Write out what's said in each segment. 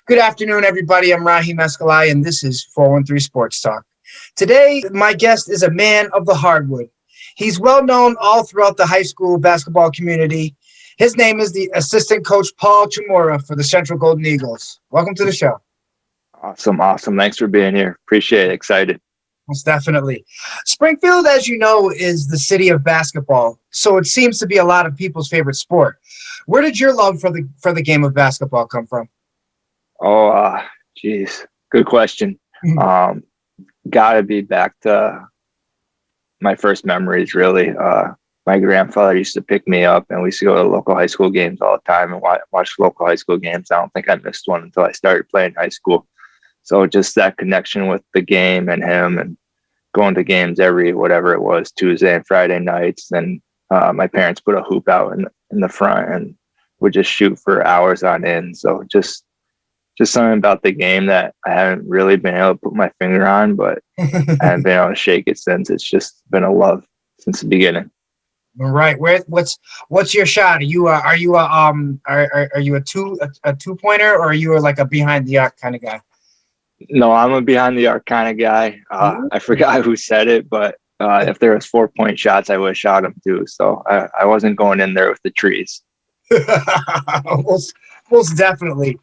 Good afternoon, everybody. I'm Raheem Escalay, and this is 413 Sports Talk. Today, my guest is a man of the hardwood. He's well known all throughout the high school basketball community. His name is the assistant coach Paul Chmura for the Central Golden Eagles. Welcome to the show. Awesome. Thanks for being here. Appreciate it. Excited. Most definitely. Springfield, as you know, is the city of basketball, so it seems to be a lot of people's favorite sport. Where did your love for the game of basketball come from? Geez. Good question. Gotta be back to my first memories, really. My grandfather used to pick me up, and we used to go to local high school games all the time and watch local high school games. I don't think I missed one until I started playing high school. So just that connection with the game and him, and going to games every, whatever it was, Tuesday and Friday nights. And my parents put a hoop out in the front and would just shoot for hours on end. So just something about the game that I haven't really been able to put my finger on, but I haven't been able to shake it since. It's just been a love since the beginning. Right. What's your shot? Are you a two pointer, or are you like a behind the arc kind of guy? No, I'm a behind the arc kind of guy. I forgot who said it, but if there was 4-point shots, I would have shot them too. So I wasn't going in there with the trees. most definitely.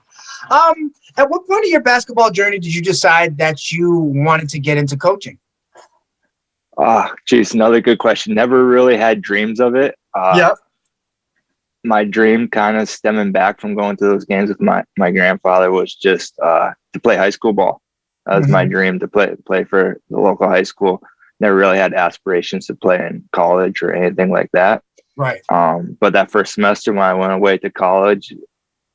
At what point of your basketball journey did you decide that you wanted to get into coaching? Geez, another good question. Never really had dreams of it. Yep. My dream, kind of stemming back from going to those games with my grandfather, was just to play high school ball. That was my dream, to play for the local high school. Never really had aspirations to play in college or anything like that. Right. But that first semester when I went away to college,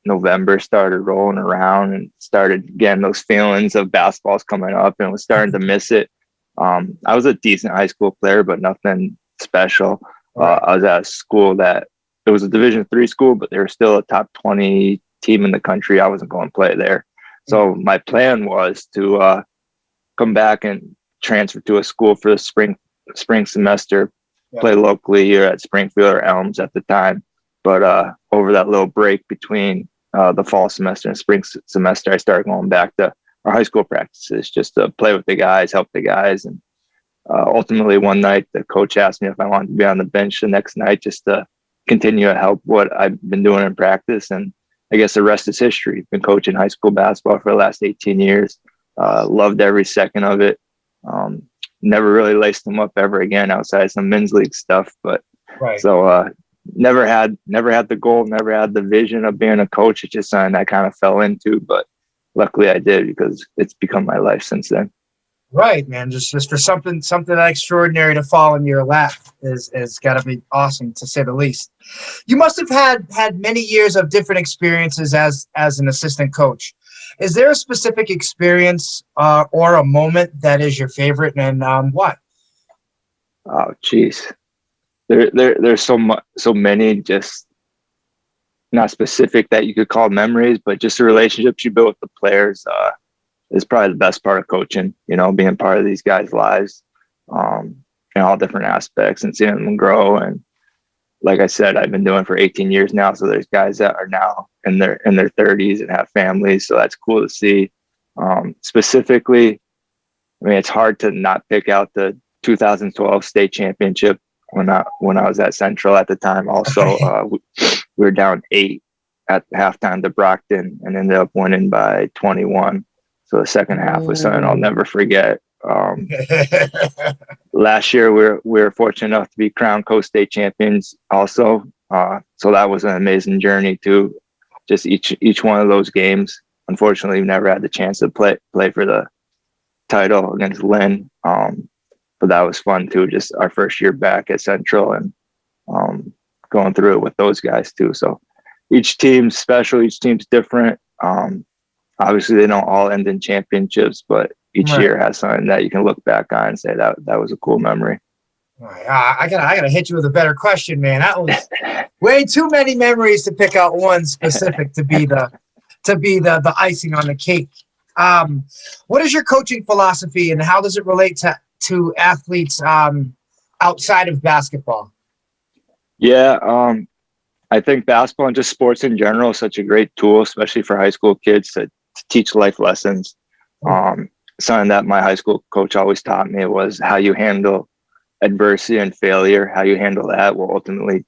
November started rolling around and started getting those feelings of basketball's coming up, and was starting to miss it. I was a decent high school player, but nothing special. Right. I was at a school that it was a Division III school, but they were still a top 20 team in the country. I wasn't going to play there. So my plan was to come back and transfer to a school for the spring semester, play locally here at Springfield or Elms at the time. But over that little break between the fall semester and spring semester, I started going back to our high school practices just to play with the guys, help the guys. And ultimately one night the coach asked me if I wanted to be on the bench the next night just to continue to help what I've been doing in practice. And I guess the rest is history. I've been coaching high school basketball for the last 18 years. Loved every second of it. Never really laced them up ever again outside some men's league stuff. But so never had the goal, never had the vision of being a coach. It's just something I kind of fell into, but luckily I did, because it's become my life since then. Right, man. Just for something that extraordinary to fall in your lap is got to be awesome, to say the least. You must have had many years of different experiences as an assistant coach. Is there a specific experience or a moment that is your favorite, and what? Oh, geez. There's so many, just not specific that you could call memories, but just the relationships you build with the players is probably the best part of coaching, being part of these guys' lives in all different aspects and seeing them grow. And like I said, I've been doing it for 18 years now. So there's guys that are now in their 30s and have families. So that's cool to see. Specifically, I mean, it's hard to not pick out the 2012 state championship when I was at Central at the time. Also, we were down 8 at halftime to Brockton and ended up winning by 21. So the second half was something I'll never forget. Last year, we were fortunate enough to be crowned Coast State champions also. So that was an amazing journey too. Just each one of those games. Unfortunately, we never had the chance to play for the title against Lynn. But that was fun too. Just our first year back at Central and going through it with those guys too. So each team's special. Each team's different. Obviously, they don't all end in championships, but each year has something that you can look back on and say that was a cool memory. All right. I gotta hit you with a better question, man. That was way too many memories to pick out one specific to be the icing on the cake. What is your coaching philosophy, and how does it relate to athletes outside of basketball? Yeah, I think basketball and just sports in general is such a great tool, especially for high school kids, to teach life lessons. Something that my high school coach always taught me was how you handle adversity and failure. How you handle that will ultimately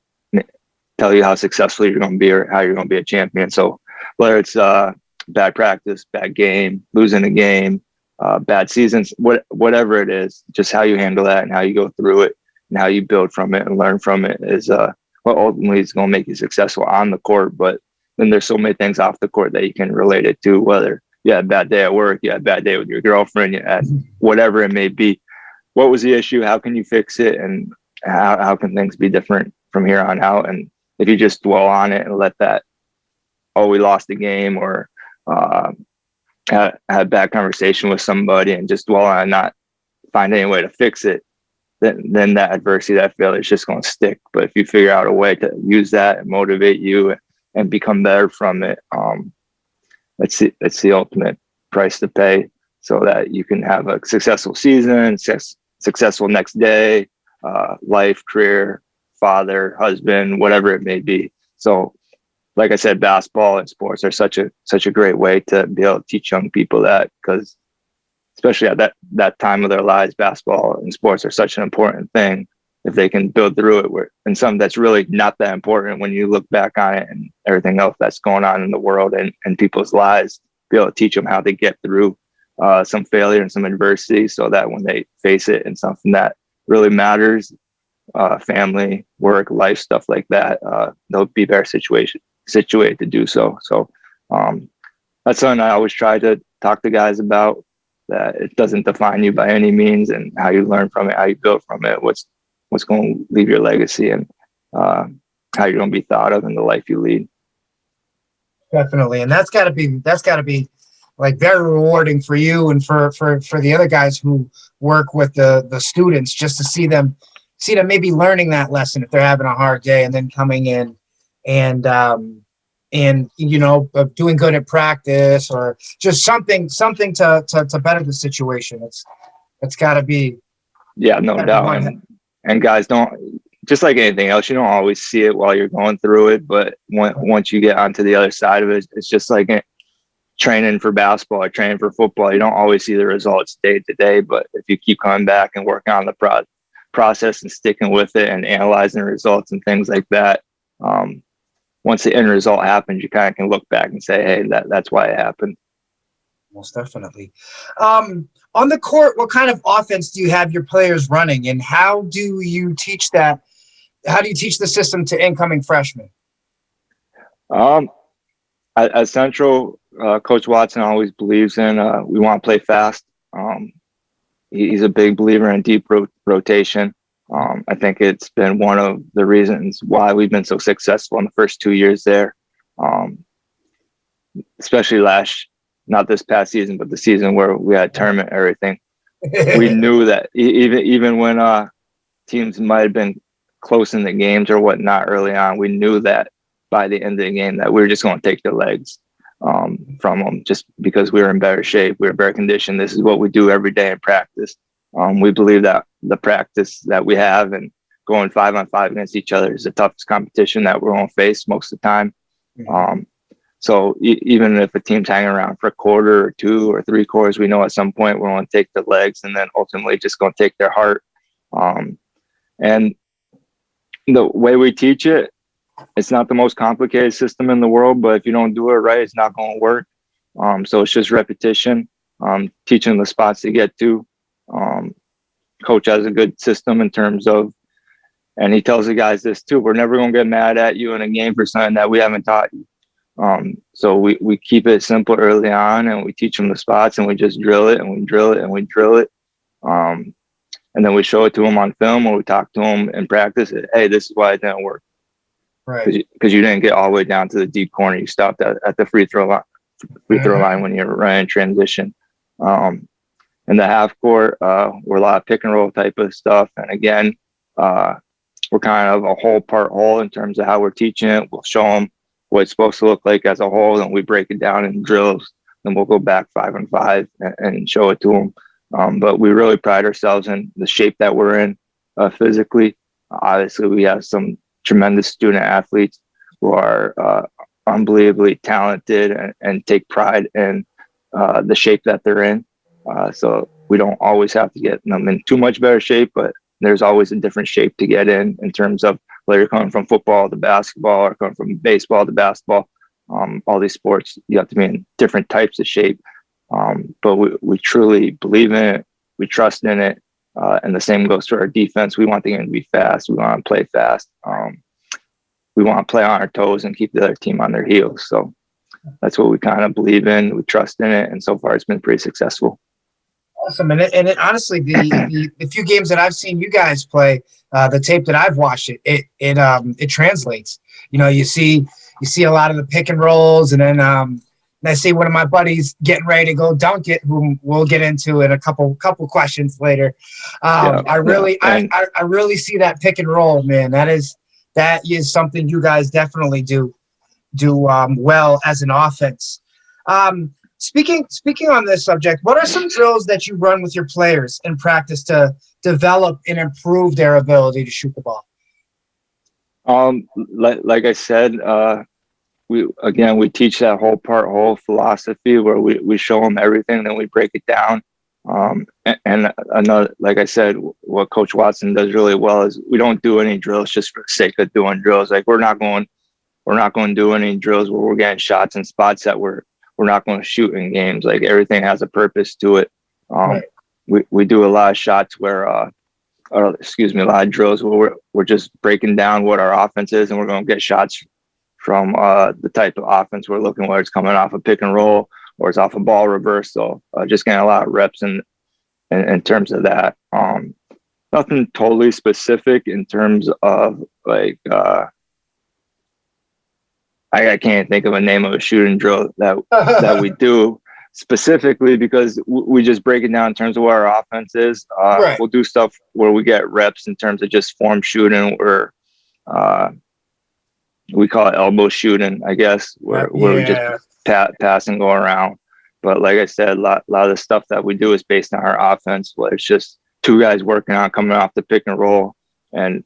tell you how successful you're going to be or how you're going to be a champion. So whether it's bad practice, bad game, losing a game, bad seasons, whatever it is, just how you handle that and how you go through it and how you build from it and learn from it is what ultimately is going to make you successful on the court. But then there's so many things off the court that you can relate it to, whether you had a bad day at work, you had a bad day with your girlfriend, you had whatever it may be. What was the issue? How can you fix it? And how can things be different from here on out? And if you just dwell on it and let that, oh, we lost the game, or had a bad conversation with somebody and just dwell on it and not find any way to fix it, then that adversity, that failure is just going to stick. But if you figure out a way to use that and motivate you and become better from it, it's the ultimate price to pay so that you can have a successful season, successful next day, life, career, father, husband, whatever it may be. So like I said, basketball and sports are such a great way to be able to teach young people that, because especially at that time of their lives, basketball and sports are such an important thing. If they can build through it, and something that's really not that important when you look back on it and everything else that's going on in the world and people's lives, be able to teach them how to get through some failure and some adversity so that when they face it and something that really matters, family, work, life, stuff like that, they'll be better situated to do so. So that's something I always try to talk to guys about, that it doesn't define you by any means, and how you learn from it, how you build from it, what's going to leave your legacy, and how you're going to be thought of in the life you lead. Definitely. And that's got to be like very rewarding for you and for the other guys who work with the students, just to see them maybe learning that lesson if they're having a hard day, and then coming in and doing good at practice, or just something to better the situation. It's got to be. Yeah, no doubt. And guys, don't, just like anything else, you don't always see it while you're going through it, but once you get onto the other side of it, it's just like training for basketball or training for football. You don't always see the results day to day, but if you keep coming back and working on the process and sticking with it and analyzing the results and things like that, once the end result happens, you kind of can look back and say, hey, that's why it happened. Most definitely. On the court, what kind of offense do you have your players running, and how do you teach that? How do you teach the system to incoming freshmen? At Central, Coach Watson always believes in we want to play fast. He's a big believer in deep rotation. I think it's been one of the reasons why we've been so successful in the first 2 years there, especially not this past season, but the season where we had tournament and everything. We knew that even when teams might have been close in the games or whatnot early on, we knew that by the end of the game that we were just going to take their legs from them, just because we were in better shape, we were better conditioned. This is what we do every day in practice. We believe that the practice that we have and going 5-on-5 against each other is the toughest competition that we're going to face most of the time. So even if a team's hanging around for a quarter or 2 or 3 quarters, we know at some point we're going to take the legs, and then ultimately just going to take their heart. And the way we teach it, it's not the most complicated system in the world, but if you don't do it right, it's not going to work. So it's just repetition, teaching the spots to get to. Coach has a good system in terms of, and he tells the guys this too, we're never going to get mad at you in a game for something that we haven't taught you. So we keep it simple early on, and we teach them the spots, and we just drill it and we drill it and we drill it. And then we show it to them on film, or we talk to them in practice. Hey, this is why it didn't work. Right. Because you didn't get all the way down to the deep corner. You stopped at the free throw line when you're running transition. In the half court, we're a lot of pick and roll type of stuff. And again, we're kind of a whole part whole in terms of how we're teaching it. We'll show them what it's supposed to look like as a whole, and we break it down in drills. Then we'll go back 5-on-5 and show it to them. But we really pride ourselves in the shape that we're in physically. Obviously, we have some tremendous student athletes who are unbelievably talented and take pride in the shape that they're in. So we don't always have to get them in too much better shape, but there's always a different shape to get in terms of whether you're coming from football to basketball or coming from baseball to basketball. All these sports, you have to be in different types of shape. But we truly believe in it. We trust in it. And the same goes to our defense. We want the game to be fast. We want to play fast. We want to play on our toes and keep the other team on their heels. So that's what we kind of believe in. We trust in it. And so far, it's been pretty successful. Awesome. And it honestly, the few games that I've seen you guys play, the tape that I've watched, it translates. You know, you see a lot of the pick and rolls, and then I see one of my buddies getting ready to go dunk it, whom we'll get into in a couple questions later. I really see that pick and roll, man. That is something you guys definitely do well as an offense. Speaking on this subject, what are some drills that you run with your players in practice to develop and improve their ability to shoot the ball? Like I said, we teach that whole philosophy where we show them everything, then we break it down. And another, like I said, what Coach Watson does really well is we don't do any drills just for the sake of doing drills. Like we're not going to do any drills where we're getting shots in spots that we're not going to shoot in games. Like everything has a purpose to it. Right. We do a lot of shots where, a lot of drills where we're just breaking down what our offense is, and we're going to get shots from the type of offense we're looking, whether it's coming off a pick and roll or it's off a ball reversal. Just getting a lot of reps in terms of that. Nothing totally specific in terms of like. I can't think of a name of a shooting drill that we do specifically because we just break it down in terms of what our offense is. Right. We'll do stuff where we get reps in terms of just form shooting, where we call it elbow shooting, I guess, where we just pass and go around. But like I said, a lot of the stuff that we do is based on our offense, where it's just two guys working on coming off the pick and roll, and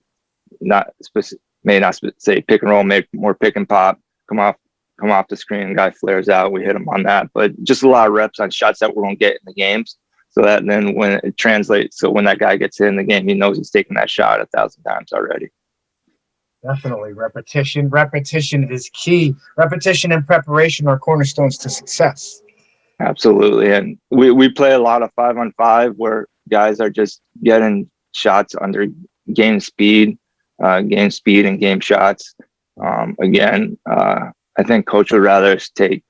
may not say pick and roll, maybe more pick and pop. Come off the screen, guy flares out, we hit him on that. But just a lot of reps on shots that we're going to get in the games, so that then when it translates, so when that guy gets in the game, he knows he's taking that shot 1,000 times already. Definitely. Repetition is key. Repetition and preparation are cornerstones to success. Absolutely. And we play a lot of 5-on-5 where guys are just getting shots under game speed and game shots. I think coach would rather us take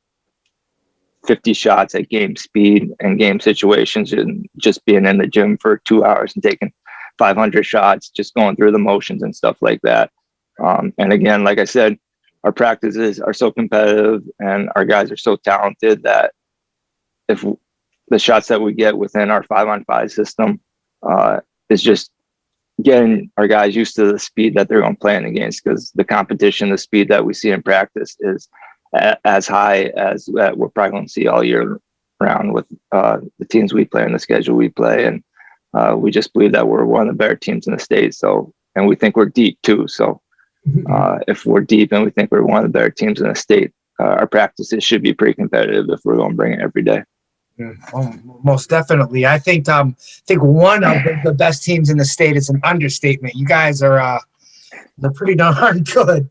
50 shots at game speed and game situations than just being in the gym for 2 hours and taking 500 shots, just going through the motions and stuff like that. And again, like I said, our practices are so competitive and our guys are so talented that if the shots that we get within our 5-on-5 system is just getting our guys used to the speed that they're going to play in the games, because the competition, the speed that we see in practice is as high as that we're probably going to see all year round with the teams we play and the schedule we play. And we just believe that we're one of the better teams in the state. So, and we think we're deep too. So if we're deep and we think we're one of the better teams in the state, our practices should be pretty competitive if we're going to bring it every day. Most definitely. I think one of the best teams in the state is an understatement. You guys are they're pretty darn good.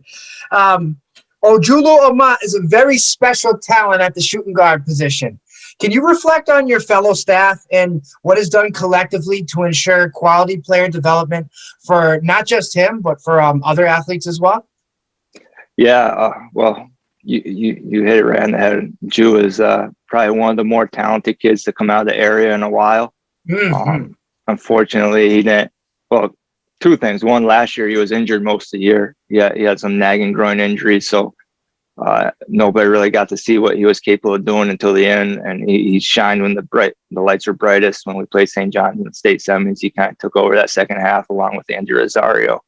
Ojulo Oma is a very special talent at the shooting guard position. Can you reflect on your fellow staff and what is done collectively to ensure quality player development for not just him, but for other athletes as well? Yeah, well, you hit it right on the head. Ju is probably one of the more talented kids to come out of the area in a while. Mm-hmm. Unfortunately, he didn't. Well, two things. One, last year he was injured most of the year. He had some nagging groin injuries, so nobody really got to see what he was capable of doing until the end. And he shined when the lights were brightest. When we played St. John's in the state semis, he kind of took over that second half along with Andy Rosario.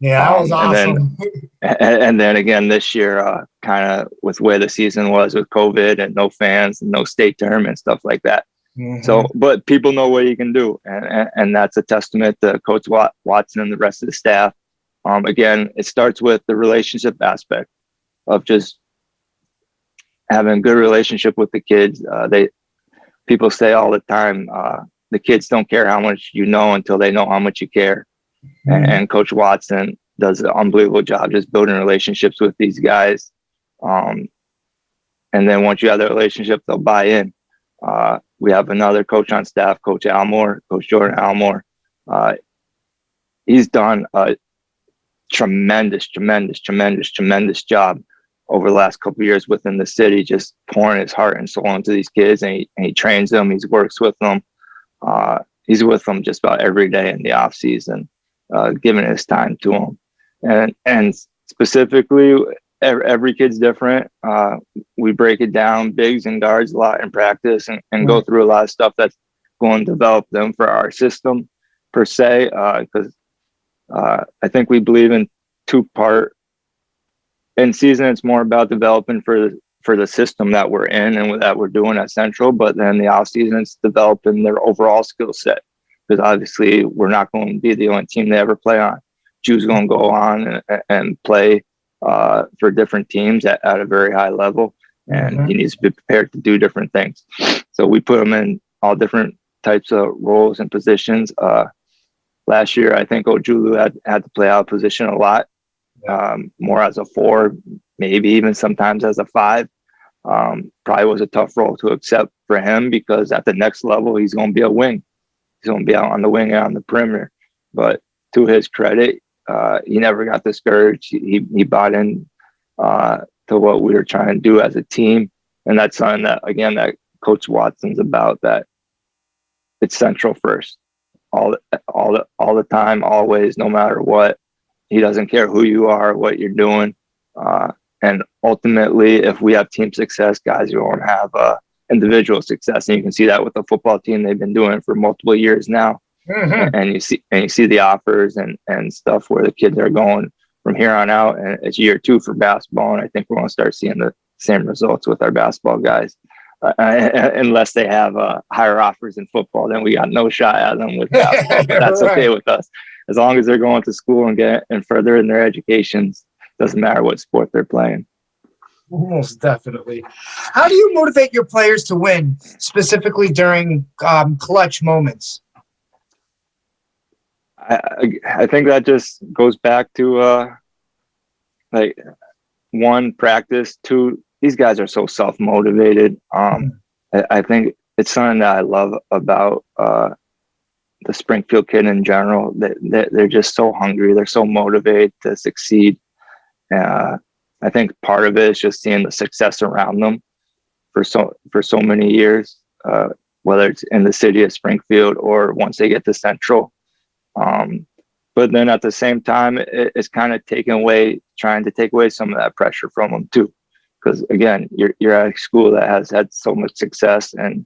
Yeah, that was awesome. And then again this year, kind of with where the season was with COVID and no fans and no state tournament and stuff like that. Mm-hmm. So, but people know what he can do, and that's a testament to Coach Watson and the rest of the staff. Again, it starts with the relationship aspect of just having a good relationship with the kids. people say all the time, the kids don't care how much you know until they know how much you care. And Coach Watson does an unbelievable job just building relationships with these guys. And then once you have the relationship, they'll buy in. We have another coach on staff, Coach Jordan Almore. He's done a tremendous job over the last couple of years within the city, just pouring his heart and soul into these kids, and he trains them. He works with them. He's with them just about every day in the off season, giving his time to them. And specifically, every kid's different. We break it down, bigs and guards, a lot in practice, and go through a lot of stuff that's going to develop them for our system per se. Because I think we believe in two-part. In season, it's more about developing for the system that we're in and that we're doing at Central. But then the off season, it's developing their overall skill set. Because obviously, we're not going to be the only team they ever play on. Drew's going to go on and play for different teams at a very high level, and he needs to be prepared to do different things. So we put him in all different types of roles and positions. Last year, I think Ojulu had to play out of position a lot, more as a 4, maybe even sometimes as a 5. Probably was a tough role to accept for him because at the next level, he's going to be a wing. He's going to be out on the wing and on the perimeter. But to his credit, he never got discouraged. He bought in to what we were trying to do as a team, and that's something that Coach Watson's about. That it's Central first, all the time, always, no matter what. He doesn't care who you are, what you're doing, and ultimately, if we have team success, guys are going to have individual success, and you can see that with the football team. They've been doing it for multiple years now. And you see the offers and stuff where the kids are going from here on out, and it's year 2 for basketball, and I think we're going to start seeing the same results with our basketball guys, unless they have higher offers in football. Then we got no shot at them with basketball. But that's okay with us, as long as they're going to school and get and further in their educations. Doesn't matter what sport they're playing. Most definitely. How do you motivate your players to win, specifically during clutch moments? I think that just goes back to like 1, practice, 2, these guys are so self-motivated. I think it's something that I love about the Springfield kid in general. They're just so hungry. They're so motivated to succeed. I think part of it is just seeing the success around them for so many years, whether it's in the city of Springfield or once they get to Central. But then at the same time, it's kind of trying to take away some of that pressure from them too. Because again, you're at a school that has had so much success, and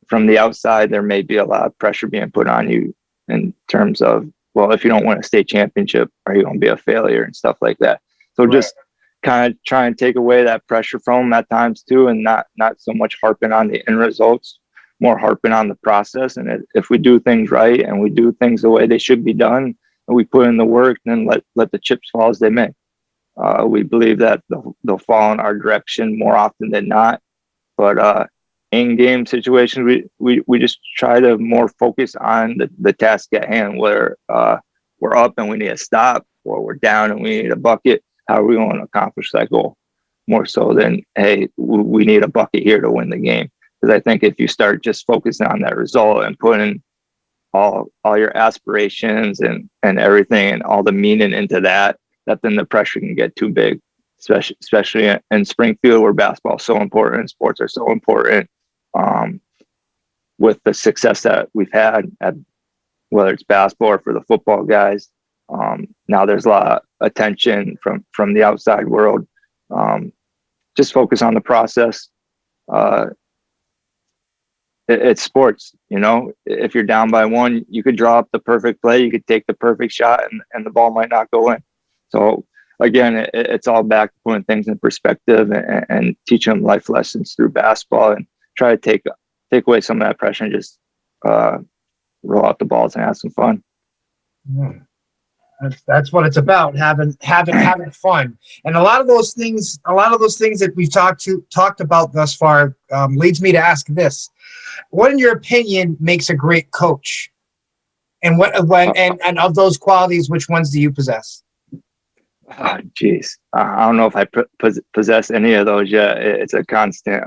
from the outside, there may be a lot of pressure being put on you in terms of, well, if you don't win a state championship, are you going to be a failure and stuff like that? So just kind of try and take away that pressure from them at times too, and not so much harping on the end results, more harping on the process. And if we do things right and we do things the way they should be done, and we put in the work, then let the chips fall as they may. We believe that they'll fall in our direction more often than not. But in-game situations, we just try to more focus on the task at hand, where we're up and we need a stop, or we're down and we need a bucket. How are we going to accomplish that goal? More so than, hey, we need a bucket here to win the game. Because I think if you start just focusing on that result and putting all your aspirations and everything and all the meaning into that then the pressure can get too big, especially in Springfield, where basketball is so important and sports are so important. With the success that we've had at whether it's basketball or for the football guys, now there's a lot of attention from the outside world. Just focus on the process. It's sports, if you're down by 1, you could draw up the perfect play, you could take the perfect shot, and the ball might not go in. So again, it's all back to putting things in perspective and teaching them life lessons through basketball, and try to take away some of that pressure and just roll out the balls and have some fun. That's what it's about, having fun. And a lot of those things that we've talked about thus far leads me to ask this: what, in your opinion, makes a great coach? And and of those qualities, which ones do you possess? Oh, geez. I don't know if I possess any of those yet. It's a constant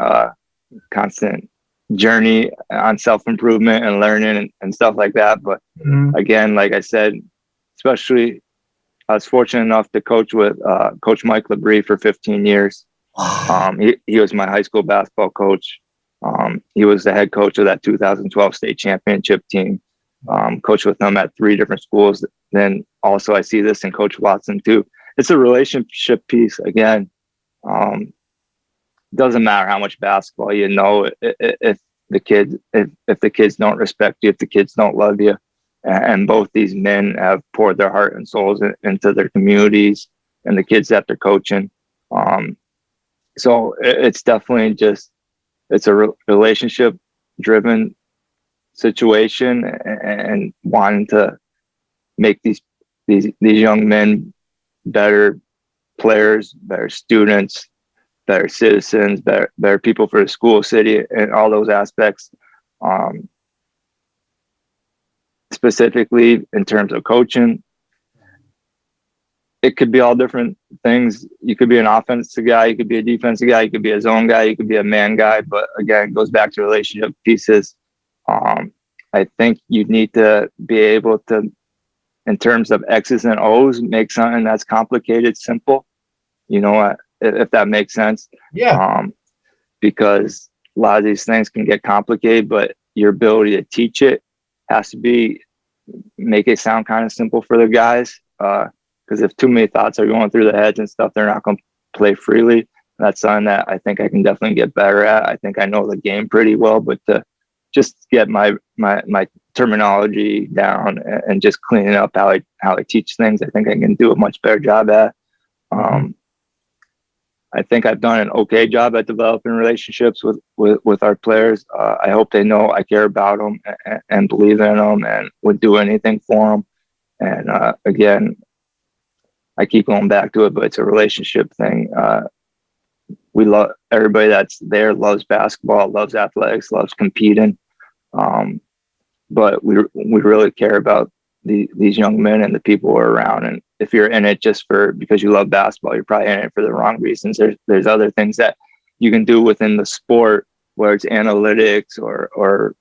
journey on self-improvement and learning and stuff like that. But again, like I said, especially I was fortunate enough to coach with Coach Mike Labrie for 15 years. He was my high school basketball coach. He was the head coach of that 2012 state championship team. Coached with him at 3 different schools. Then also I see this in Coach Watson too. It's a relationship piece again. Doesn't matter how much basketball you know, if the kids don't respect you, if the kids don't love you. And both these men have poured their heart and souls into their communities and the kids that they're coaching. So it's definitely it's a relationship driven situation, and wanting to make these young men better players, better students, better citizens, better people for the school, city, and all those aspects. Specifically in terms of coaching, it could be all different things. You could be an offensive guy, you could be a defensive guy, you could be a zone guy, you could be a man guy. But again, it goes back to relationship pieces. I think you need to be able to, in terms of X's and O's, make something that's complicated simple. You know what? If that makes sense. Yeah. Because a lot of these things can get complicated, but your ability to teach it has to make it sound kind of simple for the guys. Because if too many thoughts are going through the heads and stuff, they're not going to play freely. That's something that I think I can definitely get better at. I think I know the game pretty well, but to just get my terminology down and just cleaning up how I teach things, I think I can do a much better job at. I think I've done an okay job at developing relationships with our players. I hope they know I care about them and believe in them and would do anything for them. And again, I keep going back to it, but it's a relationship thing. We love everybody that's there, loves basketball, loves athletics, loves competing. But we really care about these young men and the people who are around. And if you're in it just because you love basketball, you're probably in it for the wrong reasons. There's other things that you can do within the sport, where it's analytics or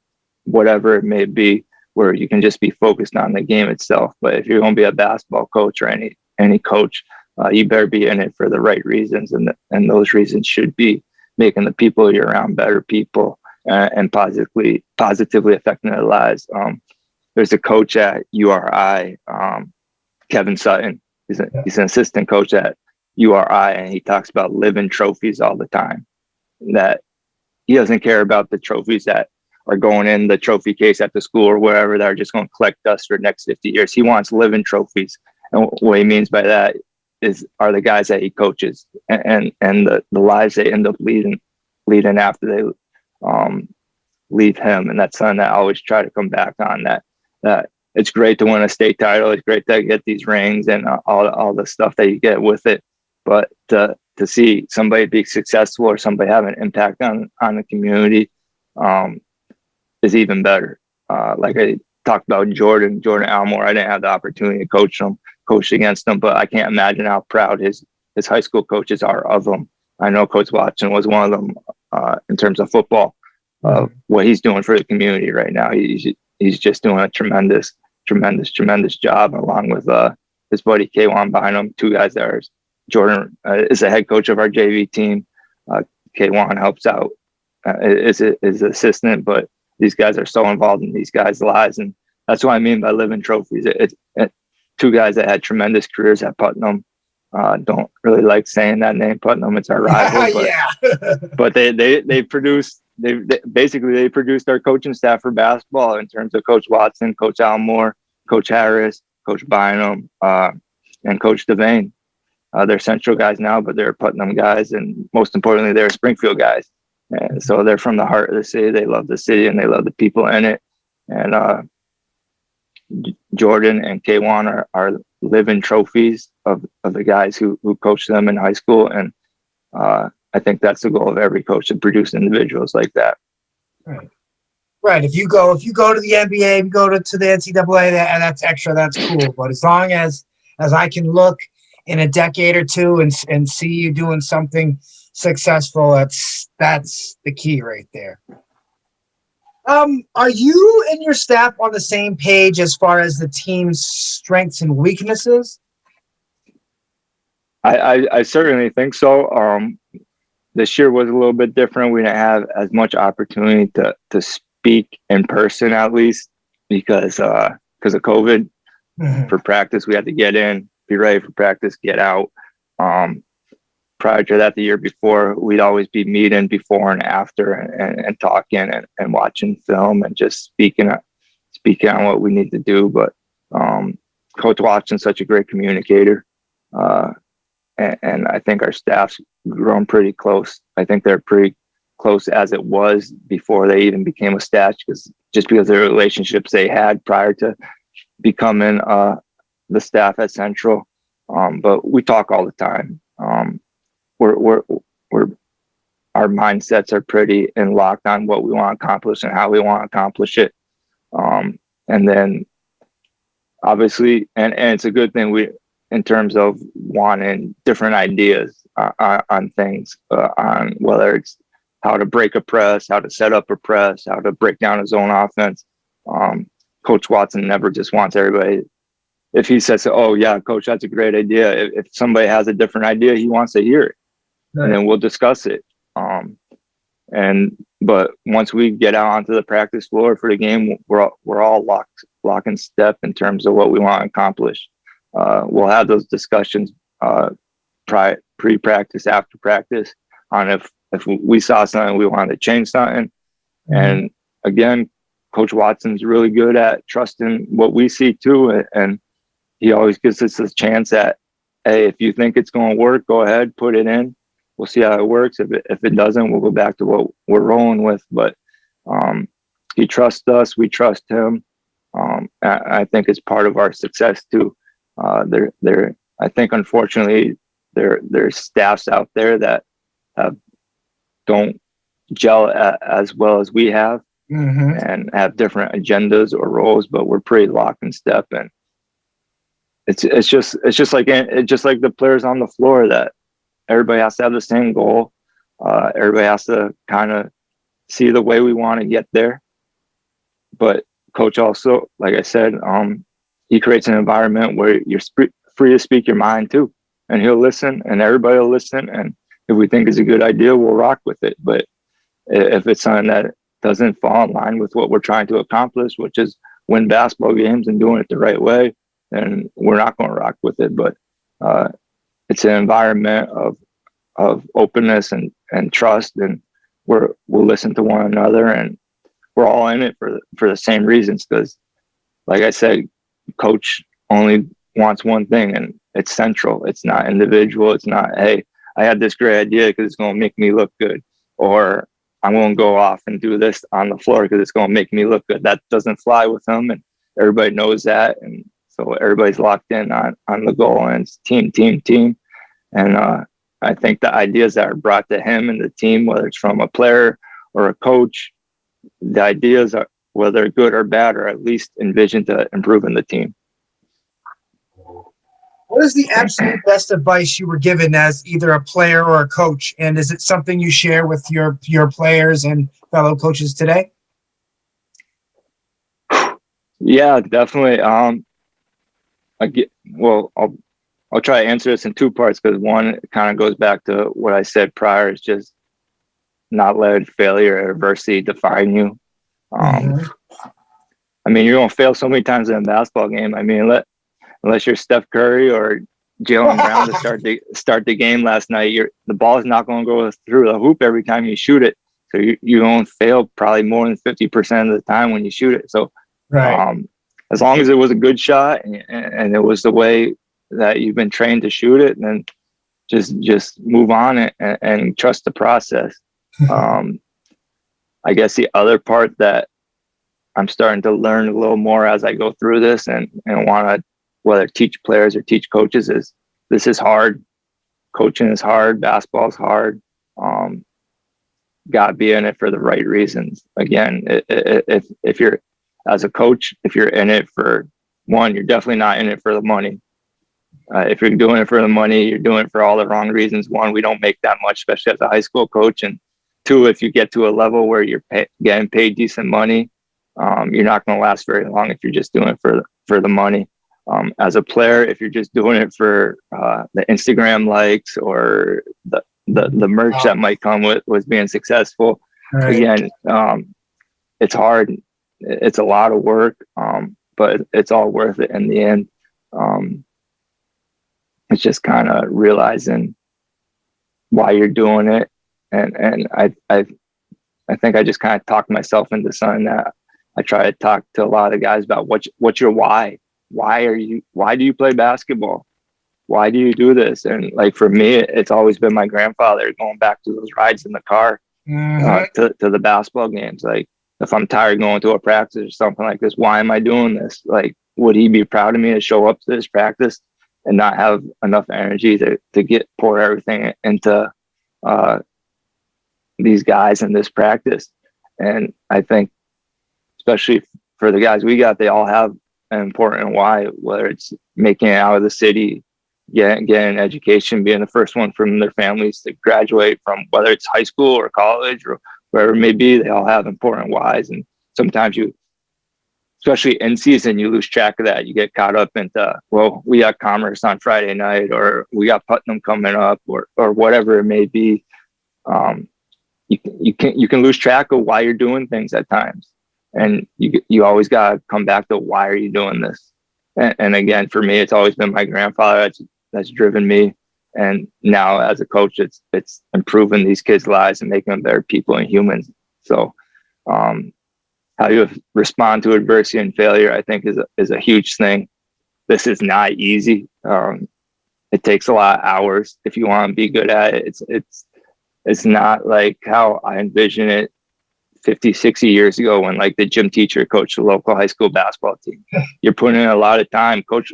whatever it may be, where you can just be focused on the game itself. But if you're going to be a basketball coach or any coach, you better be in it for the right reasons, and those reasons should be making the people you're around better people and positively affecting their lives. There's a coach at URI, Kevin Sutton. He's an assistant coach at URI, and he talks about living trophies all the time. That he doesn't care about the trophies that are going in the trophy case at the school or wherever that are just going to collect dust for the next 50 years. He wants living trophies. And what he means by that are the guys that he coaches and the lives they end up leading after they leave him. And that's something that I always try to come back on, that it's great to win a state title. It's great to get these rings and all the stuff that you get with it. But to see somebody be successful or somebody have an impact on the community is even better. Like I talked about Jordan Almore. I didn't have the opportunity to coach against him, but I can't imagine how proud his high school coaches are of him. I know Coach Watson was one of them in terms of football. What he's doing for the community right now, he's just doing a tremendous job, along with his buddy K1 behind him. 2 guys there. Jordan is the head coach of our JV team. K1 helps out is assistant, but these guys are so involved in these guys' lives, and that's what I mean by living trophies. It's 2 guys that had tremendous careers at Putnam. Don't really like saying that name, Putnam. It's our rival, but Yeah. but they produced our coaching staff for basketball in terms of Coach Watson, Coach Almore, Coach Harris, Coach Bynum, and Coach Devane. They're Central guys now, but they're Putnam guys, and most importantly, they're Springfield guys. And so they're from the heart of the city. They love the city and they love the people in it. And Jordan and K1 are living trophies of the guys who coached them in high school. And I think that's the goal of every coach, to produce individuals like that. Right. Right. If you go to the NBA, if you go to the NCAA, that's extra. That's cool. But as long as I can look in a decade or two and see you doing something successful, that's the key right there. Are you and your staff on the same page as far as the team's strengths and weaknesses? I certainly think so. This year was a little bit different. We didn't have as much opportunity to speak in person, at least because of COVID. Mm-hmm. For practice, we had to get in, be ready for practice, get out. Prior to that, the year before, we'd always be meeting before and after and talking and watching film and just speaking on what we need to do. But Coach Watson's such a great communicator. And I think our staff's grown pretty close. I think they're pretty close as it was before they even became a staff, because of the relationships they had prior to becoming the staff at Central. But we talk all the time. We're our mindsets are pretty in locked on what we want to accomplish and how we want to accomplish it. And then obviously, and it's a good thing, in terms of wanting different ideas on things, on whether it's how to break a press, how to set up a press, how to break down his own offense. Coach Watson never just wants everybody. If he says, "Oh yeah, coach, that's a great idea," if somebody has a different idea, he wants to hear it, right. And then we'll discuss it. But once we get out onto the practice floor for the game, we're all lock in step in terms of what we want to accomplish. We'll have those discussions pre-practice, after practice, on if we saw something we wanted to change something. Mm-hmm. And again, Coach Watson's really good at trusting what we see too, and he always gives us a chance at, hey, if you think it's going to work, go ahead, put it in. We'll see how it works. If it doesn't, we'll go back to what we're rolling with. But he trusts us, we trust him. I think it's part of our success too. I think unfortunately there's staffs out there that don't gel as well as we have. Mm-hmm. And have different agendas or roles, but we're pretty locked in step. And it's just like the players on the floor, that everybody has to have the same goal. Everybody has to kind of see the way we want to get there. But coach also, like I said, he creates an environment where you're free to speak your mind too, and he'll listen, and everybody will listen. And if we think it's a good idea, we'll rock with it. But if it's something that doesn't fall in line with what we're trying to accomplish, which is win basketball games and doing it the right way, then we're not going to rock with it. But it's an environment of openness and trust, and we'll listen to one another, and we're all in it for the same reasons. Because, like I said, coach only wants one thing, and it's Central. It's not individual. It's not, hey, I had this great idea because it's going to make me look good, or I'm going to go off and do this on the floor because it's going to make me look good. That doesn't fly with him, and everybody knows that. And so everybody's locked in on the goal, and it's team. And I think the ideas that are brought to him and the team, whether it's from a player or a coach, the ideas are, whether good or bad, are at least envisioned to improving the team. What is the absolute best advice you were given as either a player or a coach? And is it something you share with your players and fellow coaches today? Yeah, definitely. I'll try to answer this in two parts, because one kind of goes back to what I said prior, is just not let failure or adversity define you. Mm-hmm. I mean, you're going to fail so many times in a basketball game. I mean, unless you're Steph Curry or Jaylen Brown to start the game last night, the ball is not going to go through the hoop every time you shoot it. So you don't fail probably more than 50% of the time when you shoot it. So right. As long as it was a good shot and it was the way that you've been trained to shoot it, then just move on and trust the process. I guess the other part that I'm starting to learn a little more as I go through this and want to whether teach players or teach coaches is this is hard. Coaching is hard. Basketball is hard. Got to be in it for the right reasons. Again, if you're as a coach, if you're in it for one, you're definitely not in it for the money. If you're doing it for the money, you're doing it for all the wrong reasons. One, we don't make that much, especially as a high school coach. And two, if you get to a level where you're getting paid decent money, you're not going to last very long if you're just doing it for the money. As a player, if you're just doing it for the Instagram likes or the merch that might come with being successful, Right. again, it's hard. It's a lot of work, but it's all worth it in the end. It's just kind of realizing why you're doing it, and I think I just kind of talked myself into something that I try to talk to a lot of guys about. What's your why? Why do you play basketball? Why do you do this? And like for me, it's always been my grandfather, going back to those rides in the car to the basketball games. Like if I'm tired going to a practice or something like this, why am I doing this? Like, would he be proud of me to show up to this practice and not have enough energy to pour everything into these guys in this practice? And I think, especially for the guys we got, they all have an important why, whether it's making it out of the city, getting an education, being the first one from their families to graduate from, whether it's high school or college or wherever it may be. They all have important whys. And sometimes you, especially in season, you lose track of that. You get caught up into, well, we got Commerce on Friday night, or we got Putnam coming up, or whatever it may be. You can lose track of why you're doing things at times, and you always got to come back to why are you doing this. And again, for me, it's always been my grandfather that's driven me. And now as a coach, it's improving these kids' lives and making them better people and humans. So how you respond to adversity and failure, I think, is a huge thing. This is not easy. It takes a lot of hours if you want to be good at it. It's not like how I envision it 50, 60 years ago when like the gym teacher coached the local high school basketball team. You're putting in a lot of time. Coach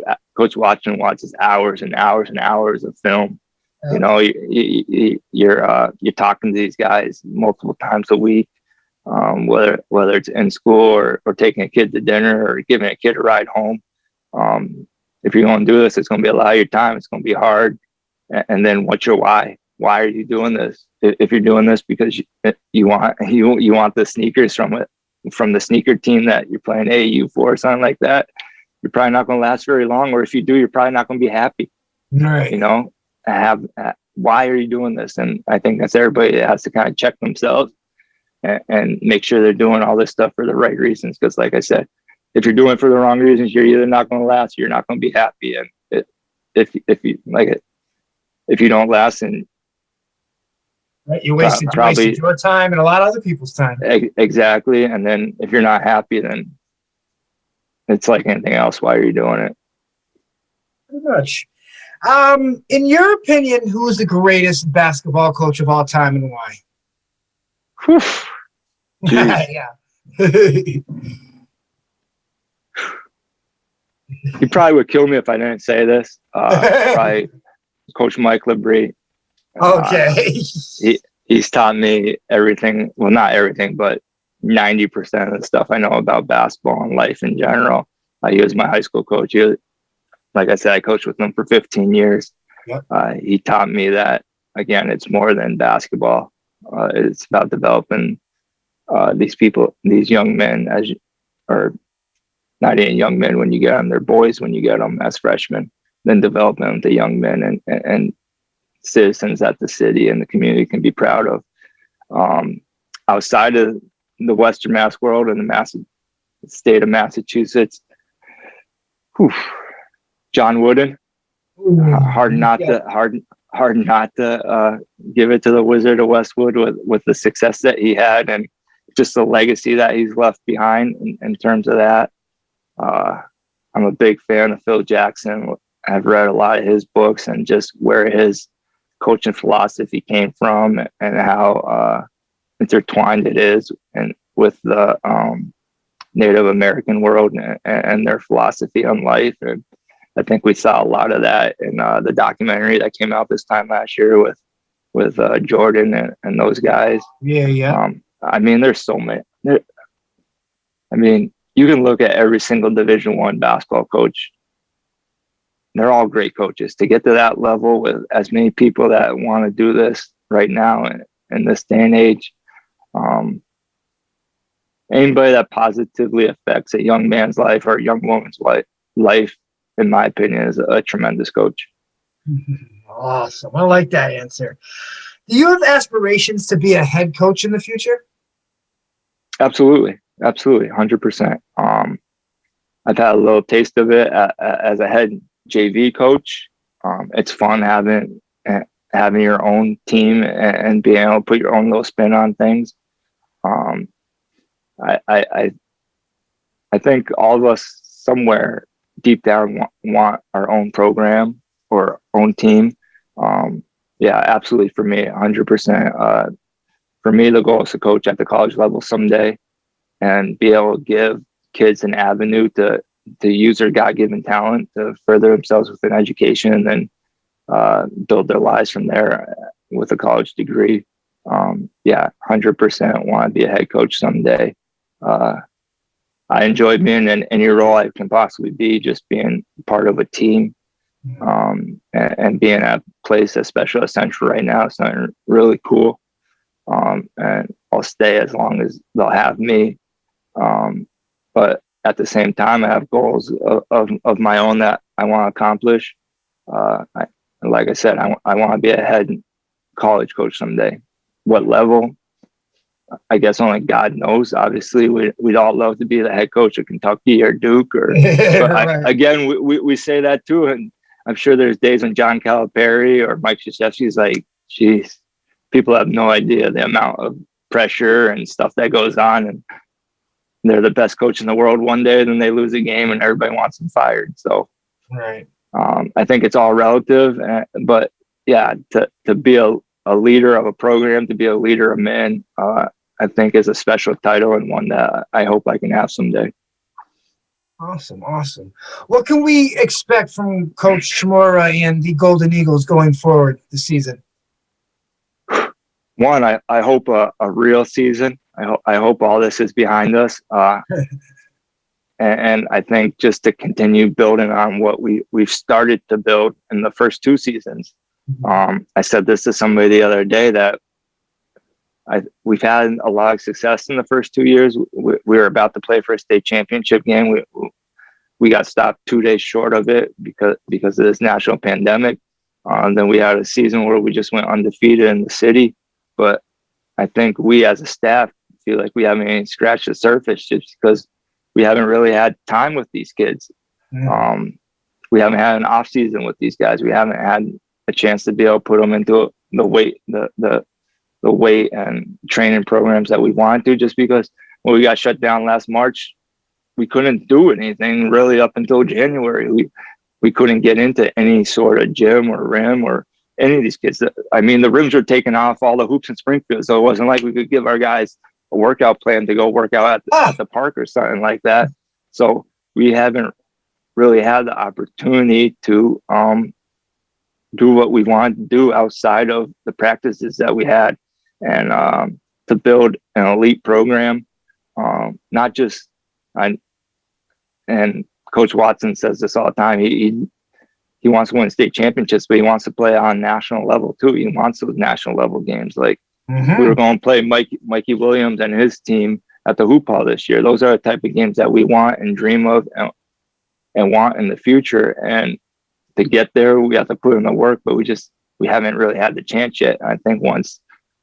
watches hours and hours and hours of film. You know, you're talking to these guys multiple times a week, whether it's in school or taking a kid to dinner or giving a kid a ride home. If you're going to do this, it's going to be a lot of your time. It's going to be hard. And then what's your why? Why are you doing this? If you're doing this because you want the sneakers from the sneaker team that you're playing AAU for or something like that, you're probably not going to last very long. Or if you do, you're probably not going to be happy. Right. You know, why are you doing this? And I think that's everybody that has to kind of check themselves and make sure they're doing all this stuff for the right reasons. Because like I said, if you're doing it for the wrong reasons, you're either not going to last, or you're not going to be happy. And if you don't last, and right, you wasted your time and a lot of other people's time. Exactly. And then if you're not happy, then it's like anything else. Why are you doing it? Pretty much. In your opinion, who is the greatest basketball coach of all time and why? Whew. Yeah. You probably would kill me if I didn't say this. Probably Coach Mike Labrie. Okay. He's taught me everything. Well, not everything, but 90% of the stuff I know about basketball and life in general. He was my high school coach. Like I said, I coached with him for 15 years. Yep. He taught me that, again, it's more than basketball. It's about developing these young men or not even young men when you get them, they're boys when you get them as freshmen, then develop them into young men and citizens that the city and the community can be proud of. Outside of the Western Mass world and the state of Massachusetts, John Wooden. Hard not to give it to the Wizard of Westwood with the success that he had and just the legacy that he's left behind in terms of that. I'm a big fan of Phil Jackson. I've read a lot of his books and just where his coaching philosophy came from and how intertwined it is and with the Native American world and their philosophy on life. I think we saw a lot of that in the documentary that came out this time last year with Jordan and those guys. Yeah. I mean, there's so many. I mean, you can look at every single Division I basketball coach. They're all great coaches. To get to that level with as many people that want to do this right now in this day and age, anybody that positively affects a young man's life or a young woman's life, in my opinion, is a tremendous coach. Awesome. I like that answer. Do you have aspirations to be a head coach in the future? Absolutely. 100%. I've had a little taste of it as a head JV coach. It's fun having your own team and being able to put your own little spin on things. I think all of us somewhere deep down want our own program or own team. Yeah, absolutely. For me, 100%. For me, the goal is to coach at the college level someday and be able to give kids an avenue to use their God-given talent to further themselves with an education and then build their lives from there with a college degree. Yeah, 100% want to be a head coach someday. I enjoy being in any role I can possibly be, just being part of a team, and being at a place, especially at Central right now, is something really cool. And I'll stay as long as they'll have me. But at the same time, I have goals of my own that I want to accomplish. Like I said, I want to be a head college coach someday. What level? I guess only God knows. Obviously, we'd all love to be the head coach of Kentucky or Duke, or Right. again, we say that too. And I'm sure there's days when John Calipari or Mike Krzyzewski's like, geez, people have no idea the amount of pressure and stuff that goes on. And they're the best coach in the world one day, then they lose a game and everybody wants them fired. So Right. I think it's all relative, but yeah, to be a leader of a program, to be a leader of men, I think is a special title and one that I hope I can have someday. Awesome. What can we expect from Coach Chmura and the Golden Eagles going forward this season? One, I hope a real season. I hope all this is behind us. And I think just to continue building on what we've started to build in the first two seasons. I said this to somebody the other day that we've had a lot of success in the first 2 years. We were about to play for a state championship game. We got stopped 2 days short of it because of this national pandemic. Then we had a season where we just went undefeated in the city. But I think we as a staff feel like we haven't even scratched the surface just because we haven't really had time with these kids. We haven't had an off season with these guys. We haven't had a chance to be able to put them into the weight and training programs that we wanted to, just because when we got shut down last March, we couldn't do anything really up until January. We couldn't get into any sort of gym or rim or any of these kids. I mean, the rims were taking off all the hoops in Springfield, so it wasn't like we could give our guys a workout plan to go work out at the park or something like that. So we haven't really had the opportunity to do what we wanted to do outside of the practices that we had, and to build an elite program. Not just and Coach Watson says this all the time. He wants to win state championships, but he wants to play on national level too. He wants those national level games. Like we were going to play Mikey Williams and his team at the Hoop Hall this year. Those are the type of games that we want and dream of and want in the future. And to get there, we have to put in the work, but we haven't really had the chance yet. I think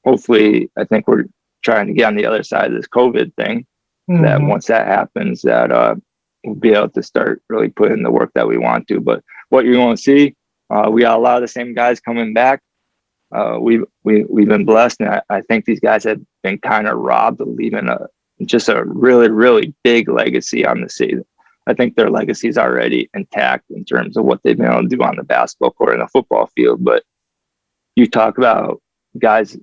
hopefully, I think we're trying to get on the other side of this COVID thing. That once that happens, that we'll be able to start really putting the work that we want to. But what you're going to see, we got a lot of the same guys coming back. We've been blessed, and I think these guys have been kind of robbed of leaving just a really, really big legacy on the season. I think their legacy is already intact in terms of what they've been able to do on the basketball court and the football field. But you talk about guys,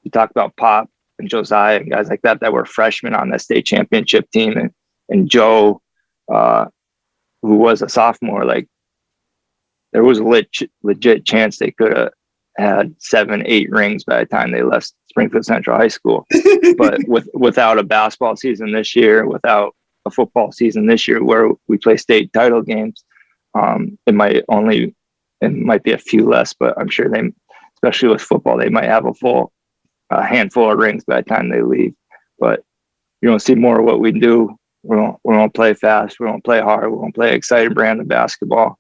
you talk about Pop and Josiah and guys like that were freshmen on the state championship team, and Joe, who was a sophomore. Like there was a legit chance they could have had 7-8 rings by the time they left Springfield Central High School. But without a basketball season this year, without a football season this year where we play state title games, it might be a few less, but I'm sure they, especially with football, they might have a handful of rings by the time they leave. But you don't see more of what we do. We don't play fast. We don't play hard. We don't play exciting brand of basketball.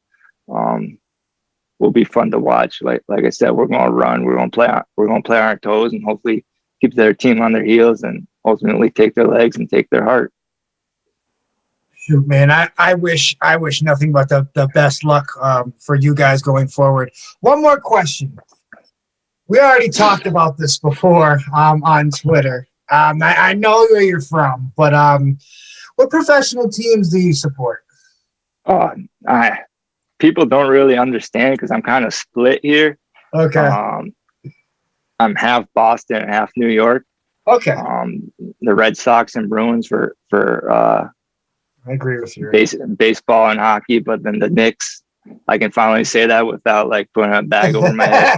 Will be fun to watch. Like I said, we're going to run. We're going to play on our toes and hopefully keep their team on their heels and ultimately take their legs and take their heart. Shoot, man, I wish nothing but the best luck for you guys going forward. One more question. We already talked about this before on Twitter. I know where you're from, but what professional teams do you support? People don't really understand because I'm kind of split here. Okay. I'm half Boston and half New York. Okay. The Red Sox and Bruins for I agree with you. Baseball and hockey, but then the Knicks, I can finally say that without like putting a bag over my head.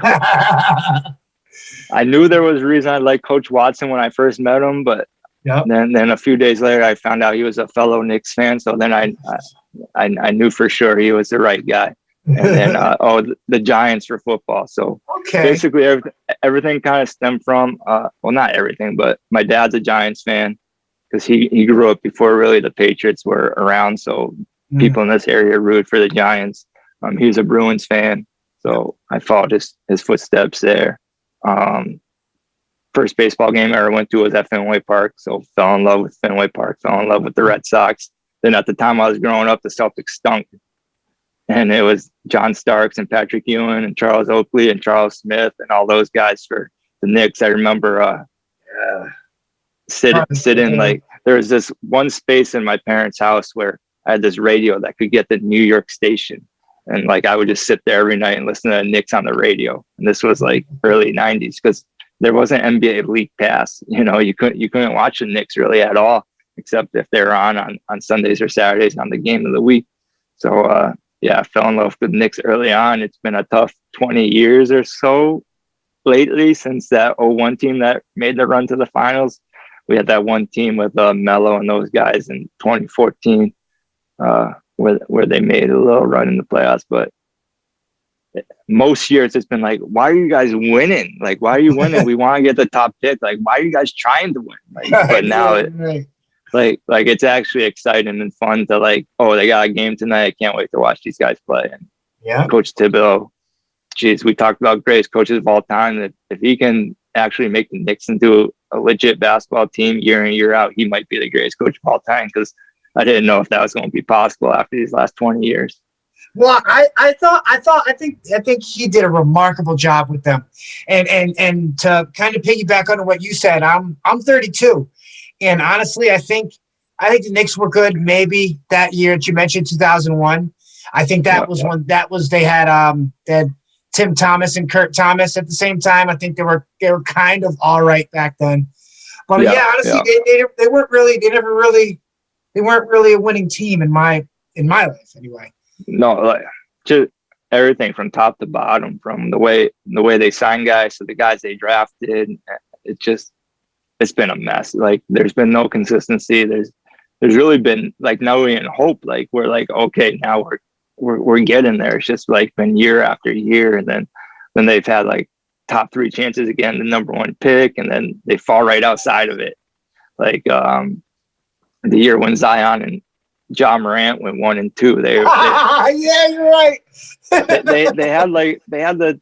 I knew there was a reason I liked Coach Watson when I first met him, but then a few days later I found out he was a fellow Knicks fan. So then I knew for sure he was the right guy. And then the Giants for football. So basically everything kind of stemmed from well, not everything, but my dad's a Giants fan because he grew up before really the Patriots were around. So people in this area rooted for the Giants. He was a Bruins fan, so I followed his footsteps there. First baseball game I ever went to was at Fenway Park, so fell in love with Fenway Park, fell in love with the Red Sox. Then at the time I was growing up, the Celtics stunk. And it was John Starks and Patrick Ewing and Charles Oakley and Charles Smith and all those guys for the Knicks. I remember sitting like there was this one space in my parents' house where I had this radio that could get the New York station. And like I would just sit there every night and listen to the Knicks on the radio. And this was like early 90s because there wasn't NBA League Pass. You know, you couldn't watch the Knicks really at all, except if they were on Sundays or Saturdays on the game of the week. So I fell in love with the Knicks early on. It's been a tough 20 years or so lately since that 01 team that made the run to the finals. We had that one team with Melo and those guys in 2014 where they made a little run in the playoffs. But most years it's been like, why are you guys winning? Like, why are you winning? We want to get the top pick. Like, why are you guys trying to win? Like, but now like it's actually exciting and fun to like, oh, they got a game tonight. I can't wait to watch these guys play. And Coach Thibodeau, geez, we talked about greatest coaches of all time. That if he can actually make the Knicks into a legit basketball team year in, year out, he might be the greatest coach of all time. Because I didn't know if that was going to be possible after these last 20 years. Well, I think he did a remarkable job with them, and to kind of piggyback on what you said, I'm 32, and honestly, I think the Knicks were good maybe that year that you mentioned 2001. I think that was one they had Tim Thomas and Kurt Thomas at the same time. I think they were kind of all right back then, but honestly, they weren't really a winning team in my life anyway. No, like just everything from top to bottom, from the way they sign guys to the guys they drafted. It's been a mess. Like there's been no consistency. There's really been like no hope. Like we're like, okay, now we're getting there. It's just like been year after year, and then they've had like top 3 chances again, the number 1 pick, and then they fall right outside of it. Like the year when Zion and Ja Morant went 1 and 2. Yeah, you're right. they had the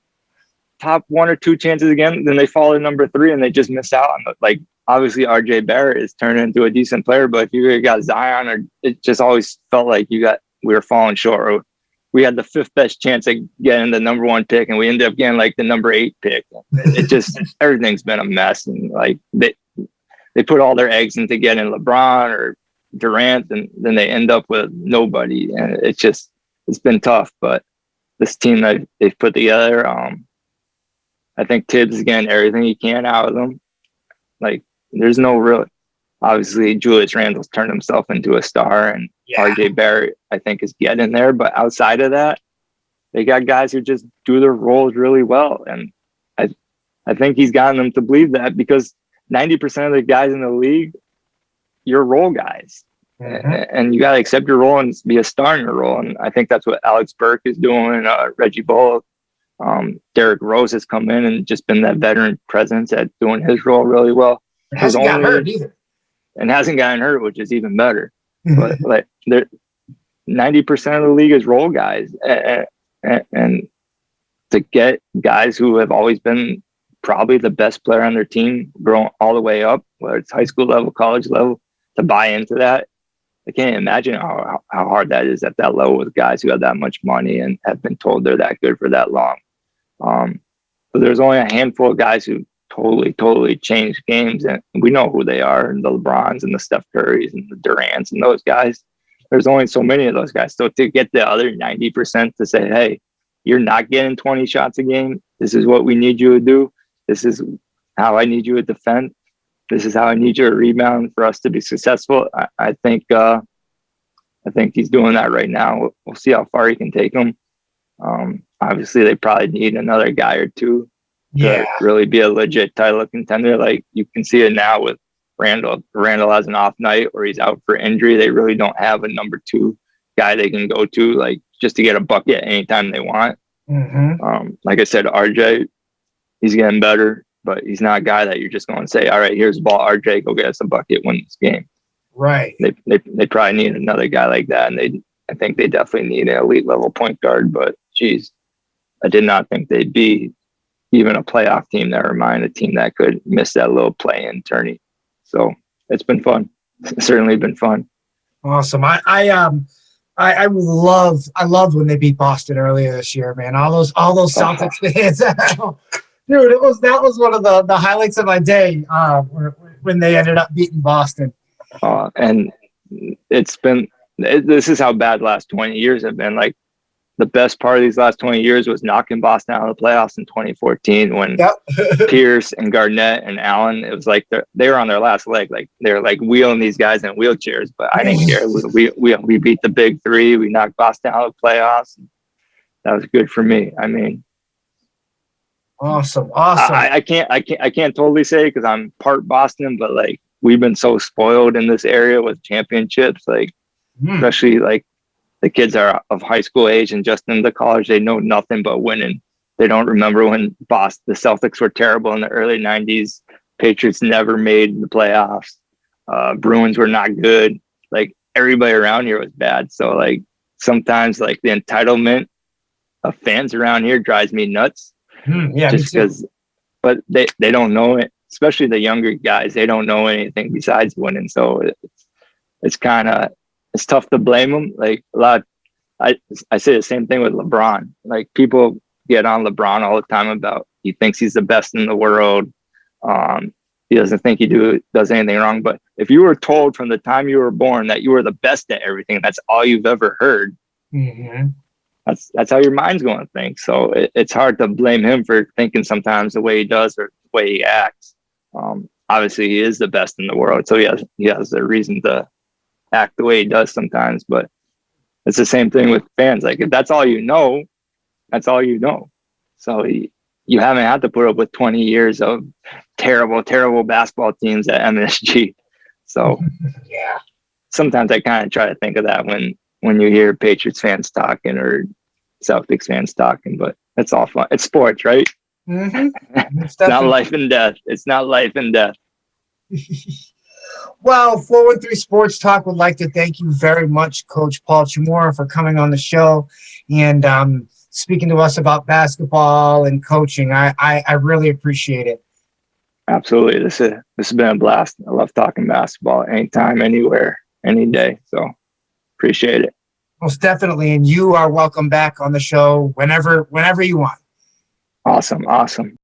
top 1 or 2 chances again. Then they fall to number 3 and they just miss out on it. Like obviously RJ Barrett is turning into a decent player, but if you got Zion, or it just always felt like we were falling short. Or we had the 5th best chance of getting the number 1 pick, and we ended up getting like the number 8 pick. It just everything's been a mess, and like they put all their eggs into getting LeBron or Durant, and then they end up with nobody, and it's been tough. But this team that they've put together, I think Tibbs is getting everything he can out of them. Like there's no real, obviously Julius Randle's turned himself into a star, and RJ Barrett I think is getting there, but outside of that, they got guys who just do their roles really well. And I think he's gotten them to believe that, because 90% of the guys in the league, you're role guys. And you got to accept your role and be a star in your role. And I think that's what Alex Burke is doing, Reggie Bull. Derrick Rose has come in and just been that veteran presence at doing his role really well. It hasn't gotten hurt either. And hasn't gotten hurt, which is even better. But like 90% of the league is role guys. And to get guys who have always been probably the best player on their team growing all the way up, whether it's high school level, college level, to buy into that. I can't imagine how hard that is at that level with guys who have that much money and have been told they're that good for that long. But there's only a handful of guys who totally changed games, and we know who they are, and the LeBrons and the Steph Currys and the Durants and those guys. There's only so many of those guys. So to get the other 90% to say, hey, you're not getting 20 shots a game. This is what we need you to do. This is how I need you to defend. This is how I need you to rebound for us to be successful. I think he's doing that right now. We'll see how far he can take them. Obviously, they probably need another guy or two to really be a legit title contender. Like you can see it now with Randall. Randall has an off night or he's out for injury. They really don't have a number 2 guy they can go to, like just to get a bucket anytime they want. Like I said, RJ, he's getting better, but he's not a guy that you're just going to say, all right, here's the ball, RJ, go get us a bucket, win this game. Right. They probably need another guy like that, and I think they definitely need an elite level point guard. But geez, I did not think they'd be even a playoff team. Never mind a team that could miss that little play-in tourney. So it's been fun. It's certainly been fun. Awesome. I loved when they beat Boston earlier this year, man. All those Celtics fans. Dude, that was one of the highlights of my day when they ended up beating Boston. And this is how bad the last 20 years have been. Like the best part of these last 20 years was knocking Boston out of the playoffs in 2014 when Pierce and Garnett and Allen, it was like they were on their last leg. Like they're like wheeling these guys in wheelchairs, but I didn't care. We beat the big 3. We knocked Boston out of the playoffs. That was good for me. I mean, awesome. I can't totally say because I'm part Boston, but like we've been so spoiled in this area with championships, like especially like the kids are of high school age and just into college. They know nothing but winning. They don't remember when the Celtics were terrible in the early 90s. Patriots never made the playoffs. Bruins were not good. Like everybody around here was bad. So like sometimes like the entitlement of fans around here drives me nuts. Just because, but they don't know it, especially the younger guys. They don't know anything besides winning. So it's kind of, it's tough to blame them. Like a lot, I say the same thing with LeBron. Like people get on LeBron all the time about he thinks he's the best in the world. He doesn't think he does anything wrong. But if you were told from the time you were born that you were the best at everything, that's all you've ever heard. That's how your mind's going to think. So it's hard to blame him for thinking sometimes the way he does or the way he acts. Obviously, he is the best in the world, so he has a reason to act the way he does sometimes. But it's the same thing with fans. Like if that's all you know, that's all you know. So you haven't had to put up with 20 years of terrible basketball teams at MSG. So sometimes I kind of try to think of that when you hear Patriots fans talking or Celtics fans talking, but it's all fun. It's sports, right? It's not life and death. It's not life and death. Well, 413 Sports Talk would like to thank you very much, Coach Paul Chmura, for coming on the show and speaking to us about basketball and coaching. I really appreciate it. Absolutely. This has been a blast. I love talking basketball anytime, anywhere, any day. So appreciate it. Most definitely. And you are welcome back on the show whenever you want. Awesome.